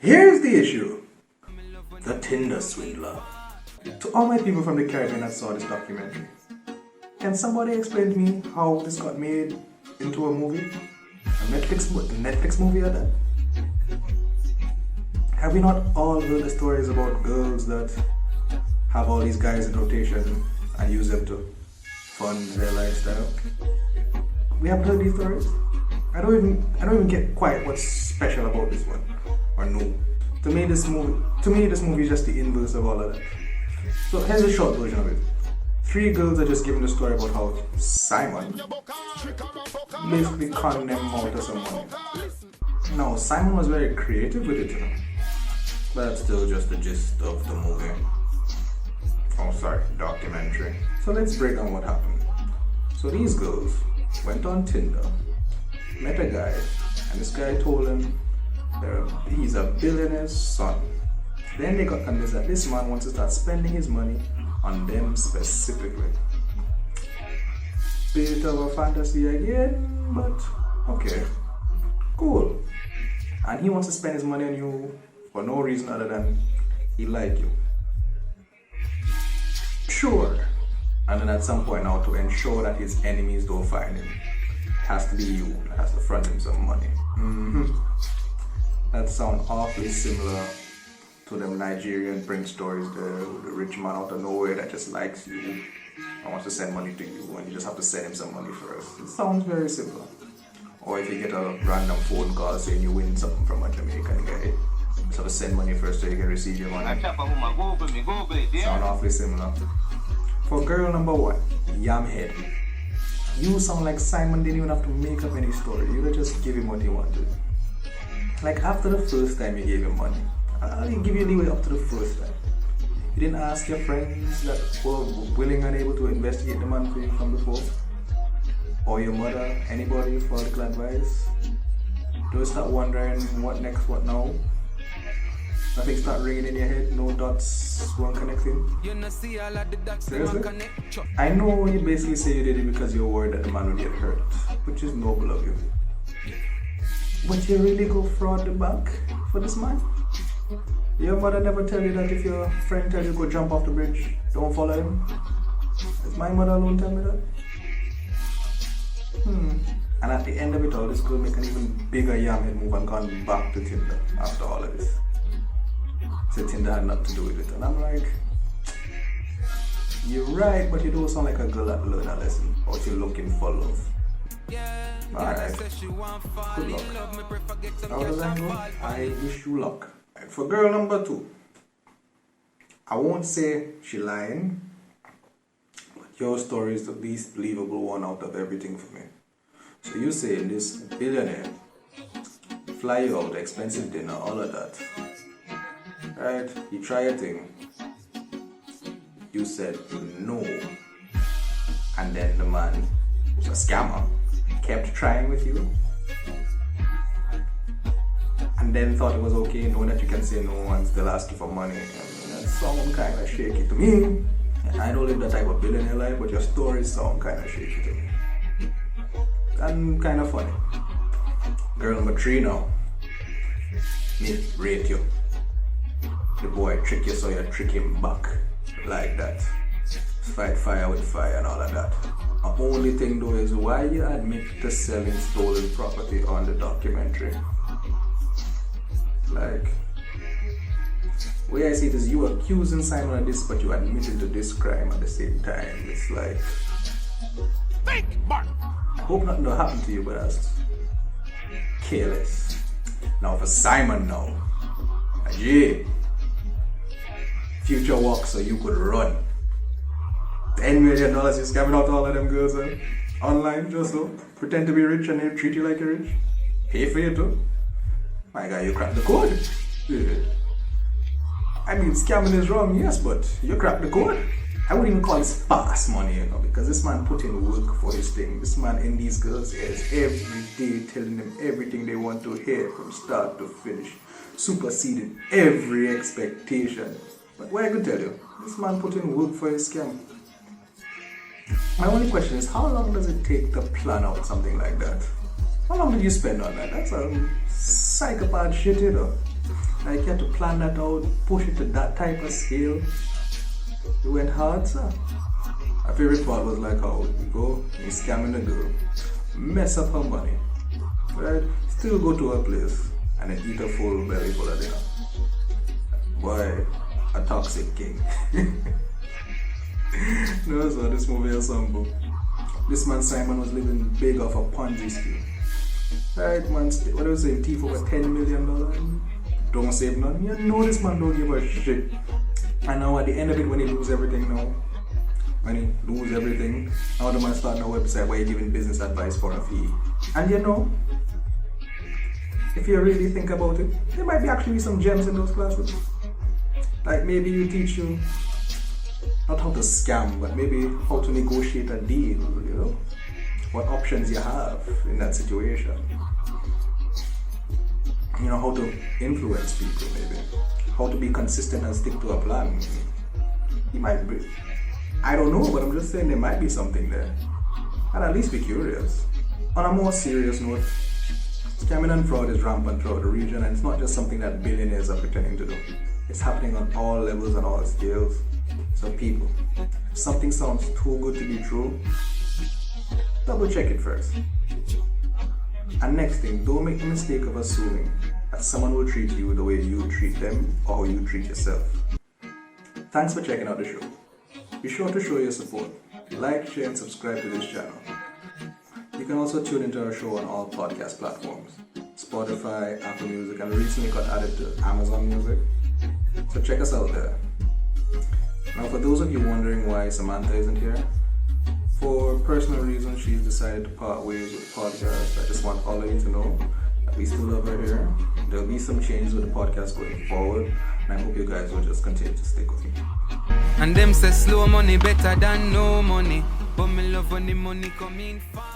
Here's the issue. The Tinder Swindler. To all my people from the Caribbean that saw this documentary, can somebody explain to me how this got made into a movie? A Netflix movie at that? Have we not all heard the stories about girls that have all these guys in rotation and use them to fund their lifestyle? We haven't heard these stories. I don't even get quite what's special about this one or no. To me, this movie is just the inverse of all of that. So here's a short version of it. 3 girls are just giving the story about how Simon basically conned them out of some money. Now, Simon was very creative with it, you know. But that's still just the gist of the movie. Oh, sorry, documentary. So let's break down what happened. So these girls went on Tinder, met a guy, and this guy told them he's a billionaire's son. Then they got convinced that this man wants to start spending his money on them specifically. Bit of a fantasy again, but okay, cool. And he wants to spend his money on you for no reason other than he like you. Sure. And then at some point now, to ensure that his enemies don't find him, it has to be you that has to front him some money. That sounds awfully similar to them Nigerian prince stories, the rich man out of nowhere that just likes you and wants to send money to you, and you just have to send him some money first. It sounds very similar. Or if you get a random phone call saying you win something from a Jamaican guy, you just have to send money first so you can receive your money. Sound awfully similar. For girl number 1, Yamhead. You sound like Simon didn't even have to make up any story. You would just give him what he wanted. Like after the first time you gave him money, I'll give you leeway up to the first time. You didn't ask your friends that were willing and able to investigate the man for you from before? Or your mother, anybody for little advice? Don't start wondering what next, what now? Nothing start ringing in your head, no dots weren't connecting? Seriously? I know you basically say you did it because you're worried that the man would get hurt, which is noble of you. But you really go fraud the bank for this man? Your mother never tell you that if your friend tells you go jump off the bridge, don't follow him? Does my mother alone tell me that? And at the end of it all, this girl make an even bigger yamhead move and gone back to Tinder after all of this. So Tinder had nothing to do with it. And I'm like, you're right, but you don't sound like a girl that learned a lesson. Or you're looking for love. Alright, good luck. How does that go? I wish you luck. For girl number 2, I won't say she lying, but your story is the least believable one out of everything for me. So you say this billionaire fly you out, expensive dinner, all of that. Right? You try a thing. You said no. And then the man, who's a scammer, kept trying with you. And then thought it was okay, knowing that you can say no and still ask you for money. I mean, that sounds kind of shaky to me. I don't live that type of billionaire life, but your stories sound kind of shaky to me. And kind of funny. Girl number 3 now. Me rate you. The boy trick you so you trick him back. Like that. Fight fire with fire and all of that. The only thing though is why you admit to selling stolen property on the documentary. Like, the way I see it is you accusing Simon of this, but you admitted to this crime at the same time. It's like, think, Mark. I hope nothing will happen to you, but that's careless. Now for Simon now, yeah, future walk so you could run. $10 million you're scamming out all of them girls online just so pretend to be rich and they treat you like you're rich. Pay for you too. My guy, you cracked the code. Yeah. I mean, scamming is wrong, yes, but you cracked the code. I wouldn't even call this fast money, you know, because this man put in work for his thing. This man in these girls' ears every day telling them everything they want to hear from start to finish, superseding every expectation. But what I could tell you, this man put in work for his scam. My only question is, how long does it take to plan out something like that? How long did you spend on that? That's psychopath shit, you know. Like, had to plan that out, push it to that type of scale. It went hard, sir. My favorite part was like how you go, you scamming the girl, mess up her money, right? Still go to her place and then eat a full belly full of dinner. Boy, a toxic king. No, so this movie is something. This man Simon was living big off a Ponzi scheme. Right, man, what was it, thief over $10 million? Don't save none. You know this man don't give a shit. And now at the end of it, when he lose everything now, now the man start a website where he giving business advice for a fee. And you know, if you really think about it, there might be actually some gems in those classes. Like maybe you teach you not how to scam, but maybe how to negotiate a deal, you know? What options you have in that situation. You know, how to influence people maybe. How to be consistent and stick to a plan. You might be, I don't know, but I'm just saying there might be something there. And at least be curious. On a more serious note, scamming and fraud is rampant throughout the region, and it's not just something that billionaires are pretending to do. It's happening on all levels and all scales. So people, if something sounds too good to be true, double check it first. And next thing, don't make the mistake of assuming that someone will treat you the way you treat them or how you treat yourself. Thanks for checking out the show. Be sure to show your support. Like, share, and subscribe to this channel. You can also tune into our show on all podcast platforms, Spotify, Apple Music, and recently got added to Amazon Music. So check us out there. Now, for those of you wondering why Samantha isn't here, for personal reasons, she's decided to part ways with podcasts. I just want all of you to know that we still love her here. There'll be some changes with the podcast going forward, and I hope you guys will just continue to stick with me. And them say slow money better than no money, but me love when the money come in fast.